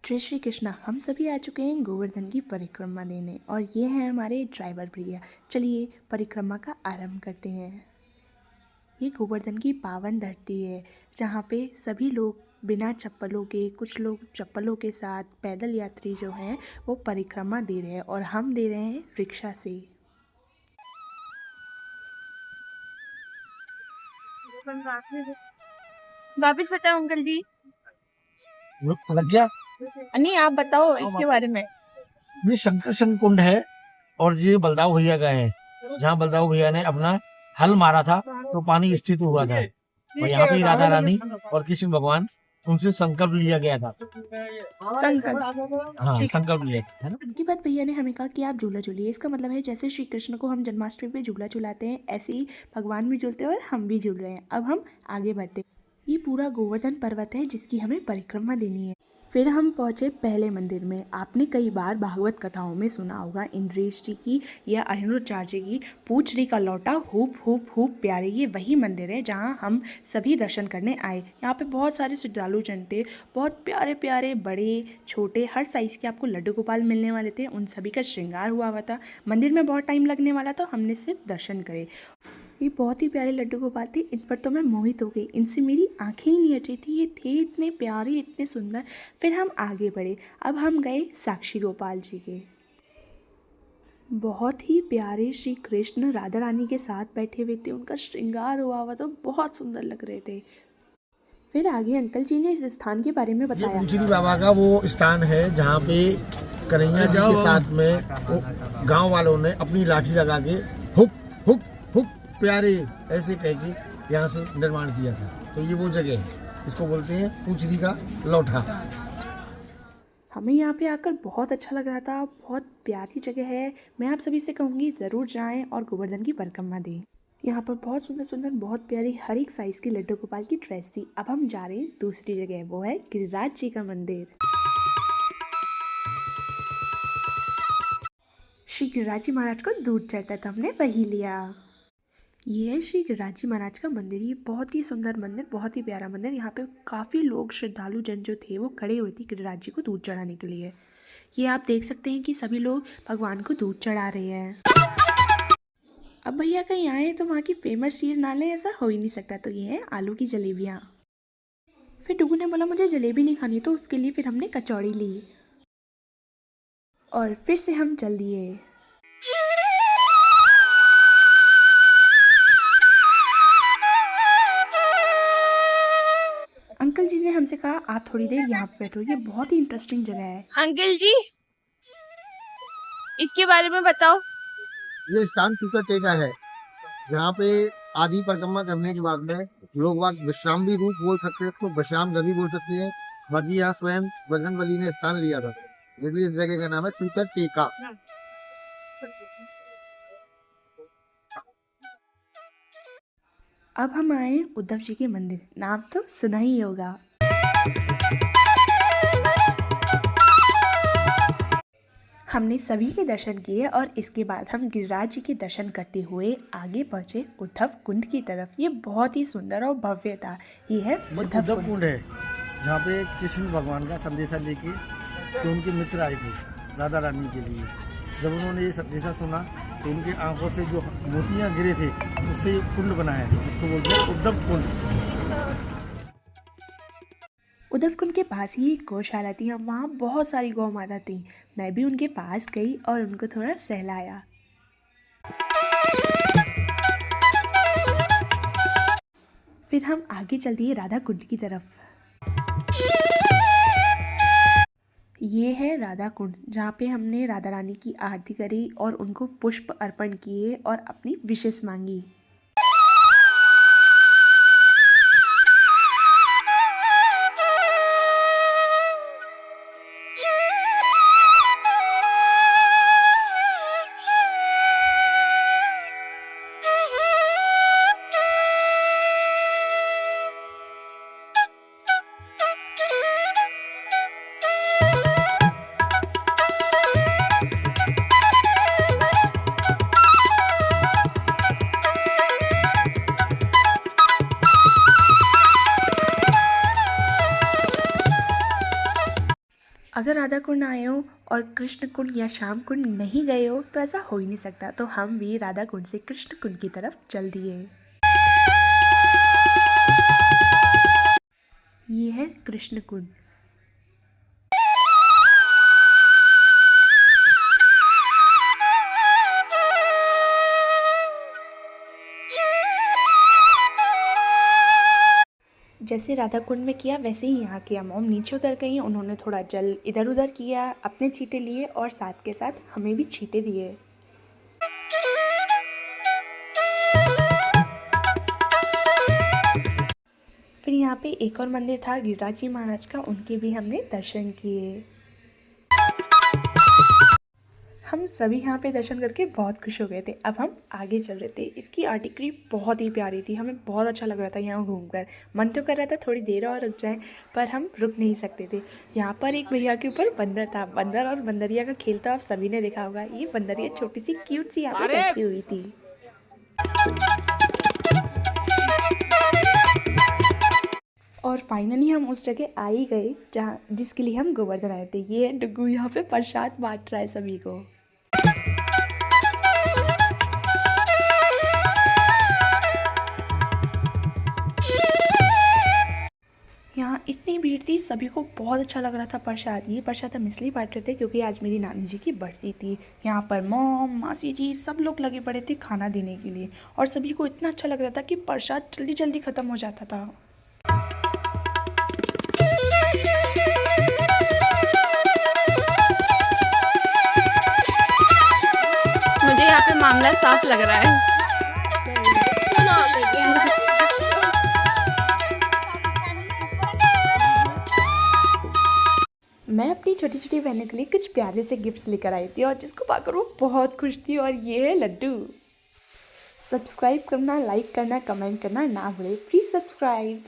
जय श्री कृष्णा। हम सभी आ चुके हैं गोवर्धन की परिक्रमा देने और ये हैं हमारे ड्राइवर भैया। चलिए परिक्रमा का आरंभ करते हैं। ये गोवर्धन की पावन धरती है जहाँ पे सभी लोग बिना चप्पलों के, कुछ लोग चप्पलों के साथ, पैदल यात्री जो हैं वो परिक्रमा दे रहे हैं और हम दे रहे हैं रिक्शा से। वापिस बताओ अंकल जी। लग गया। नहीं, आप बताओ इसके बारे में। ये शंकर कुंड है और ये बलदाऊ भैया का है, जहाँ बलदाऊ भैया ने अपना हल मारा था तो पानी स्थित हुआ था और यहाँ पे राधा रानी और कृष्ण भगवान उनसे संकल्प लिया गया था। हाँ, संकल्प लिया है ना। इसके बाद भैया ने हमें कहा कि आप झूला झूलिए। इसका मतलब है जैसे श्री कृष्ण को हम जन्माष्टमी पे झूला झुलाते हैं, ऐसे ही भगवान भी झूलते हैं और हम भी झूल रहे हैं। अब हम आगे बढ़ते हैं। ये पूरा गोवर्धन पर्वत है जिसकी हमें परिक्रमा देनी है। फिर हम पहुंचे पहले मंदिर में। आपने कई बार भागवत कथाओं में सुना होगा इंद्रेश जी की या अनिरुद्धाचार्य जी की पूछड़ी का लौटा हुप हुप हुप प्यारे। ये वही मंदिर है जहां हम सभी दर्शन करने आए। यहाँ पे बहुत सारे श्रद्धालु जन थे, बहुत प्यारे प्यारे, बड़े छोटे हर साइज़ के आपको लड्डू गोपाल मिलने वाले थे। उन सभी का श्रृंगार हुआ था। मंदिर में बहुत टाइम लगने वाला तो हमने सिर्फ दर्शन करे। ये बहुत ही प्यारे लड्डू गोपाल थे। इन पर तो मैं मोहित हो गई। इनसे मेरी आंखें ही नहीं हट रही थी। ये थे इतने प्यारे, इतने सुंदर। फिर हम आगे बढ़े। अब हम गए साक्षी गोपाल जी के। बहुत ही प्यारे श्री कृष्ण राधा रानी के साथ बैठे हुए थे। उनका श्रृंगार हुआ तो बहुत सुंदर लग रहे थे। फिर आगे अंकल जी ने इस स्थान के बारे में बताया। पूछड़ी बाबा का वो स्थान है जहाँ पे कन्हैया जी के साथ में गांव वालों ने अपनी लाठी लगा के हुक हुक हुक प्यारे ऐसे कह के यहाँ से निर्माण किया था। तो ये वो जगह है, इसको बोलते हैं पूछड़ी का लौठा। हमें यहाँ पे आकर बहुत अच्छा लग रहा था। बहुत प्यारी जगह है। मैं आप सभी से कहूँगी ज़रूर जाएं और गोवर्धन की परिक्रमा दें। यहाँ पर बहुत सुंदर सुंदर, बहुत प्यारी हर एक साइज़ की लड्डू गोपाल की ड्रेस थी। अब हम जा रहे हैं दूसरी जगह, वो है गिरिराज जी का मंदिर। श्री गिरिराज जी महाराज को दूध चढ़ता था, हमने वही लिया। ये है श्री गिरिराज जी महाराज का मंदिर। ये बहुत ही सुंदर मंदिर, बहुत ही प्यारा मंदिर। यहाँ पे काफ़ी लोग, श्रद्धालु जन जो थे वो खड़े हुए थे गिरिराज जी को दूध चढ़ाने के लिए। ये आप देख सकते हैं कि सभी लोग भगवान को दूध चढ़ा रहे हैं। अब भैया कहीं आए तो वहाँ की फेमस चीज़ ना लें, ऐसा हो ही नहीं सकता। तो ये है आलू की जलेबियाँ। फिर डुगू ने बोला मुझे जलेबी नहीं खानी, तो उसके लिए फिर हमने कचौड़ी ली और फिर से हम चल दिए। अंकल जी ने हमसे कहा आप थोड़ी देर यहाँ पे बैठो, ये बहुत ही इंटरेस्टिंग जगह है। अंकल जी इसके बारे में बताओ। ये स्थान चूकर टेका है जहाँ पे आधी परिक्रमा करने के बाद में लोग वाग विश्राम भी रूप बोल सकते हैं, तो विश्राम घर भी बोल सकते हैं। बाकी यहाँ स्वयं बजरंगबली ने स्थान लिया था, इसलिए इस जगह का नाम है चूकर टेका। अब हम आए उद्धव जी के मंदिर। नाम तो सुना ही होगा। हमने सभी के दर्शन किए और इसके बाद हम गिरिराज जी के दर्शन करते हुए आगे पहुंचे उद्धव कुंड की तरफ। ये बहुत ही सुंदर और भव्य था। ये है उद्धव कुंड है जहाँ पे कृष्ण भगवान का संदेशा लेके जो उनके मित्र आए थे राधा रानी के लिए, जब उन्होंने ये संदेशा सुना तो उनकी आंखों से जो मोतियाँ गिरे थे उससे एक कुंड बना है, जिसको बोलते हैं उद्धव कुंड। उद्धव कुंड के पास ही एक गौशाला थी। वहाँ बहुत सारी गौ माता थी। मैं भी उनके पास गई और उनको थोड़ा सहलाया। फिर हम आगे चल दिए राधा कुंड की तरफ। ये है राधा कुंड जहाँ पे हमने राधा रानी की आरती करी और उनको पुष्प अर्पण किए और अपनी विशेष मांगी। अगर राधा कुंड आए हो और कृष्ण कुंड या श्याम कुंड नहीं गए हो तो ऐसा हो ही नहीं सकता। तो हम भी राधा कुंड से कृष्ण कुंड की तरफ चल दिए। ये है कृष्ण कुंड। जैसे राधा कुंड में किया वैसे ही यहाँ किया। मॉम नीचे उतर गई, उन्होंने थोड़ा जल इधर उधर किया, अपने छींटे लिए और साथ के साथ हमें भी छींटे दिए। फिर यहाँ पे एक और मंदिर था गिरिराज जी महाराज का, उनके भी हमने दर्शन किए। हम सभी यहाँ पे दर्शन करके बहुत खुश हो गए थे। अब हम आगे चल रहे थे। इसकी आर्टिक्री बहुत ही प्यारी थी, हमें बहुत अच्छा लग रहा था यहाँ घूमकर। मन तो कर रहा था थोड़ी देर और रुक जाएं, पर हम रुक नहीं सकते थे। यहाँ पर एक भैया के ऊपर बंदर था। बंदर और बंदरिया का खेल तो आप सभी ने देखा होगा। ये बंदरिया छोटी सी क्यूट सी यहाँ पे बैठी हुई थी। और फाइनली हम उस जगह आ ही गए जहाँ जिसके लिए हम गोवर्धन आए थे। ये है डुग्गू, यहाँ पे प्रसाद बांट रहा है सभी को। यहाँ इतनी भीड़ थी, सभी को बहुत अच्छा लग रहा था प्रसाद। ये प्रसाद हम इसलिए बांट रहे थे क्योंकि आज मेरी नानी जी की बरसी थी। यहाँ पर मॉम, मासी जी सब लोग लगे पड़े थे खाना देने के लिए, और सभी को इतना अच्छा लग रहा था कि प्रसाद जल्दी जल्दी ख़त्म हो जाता था। मुझे यहाँ पे मामला साफ लग रहा है। मैं अपनी छोटी छोटी बहनों के लिए कुछ प्यारे से गिफ्ट्स लेकर आई थी और जिसको पाकर वो बहुत खुश थी, और ये है लड्डू। सब्सक्राइब करना, लाइक करना, कमेंट करना ना भूले। Please subscribe.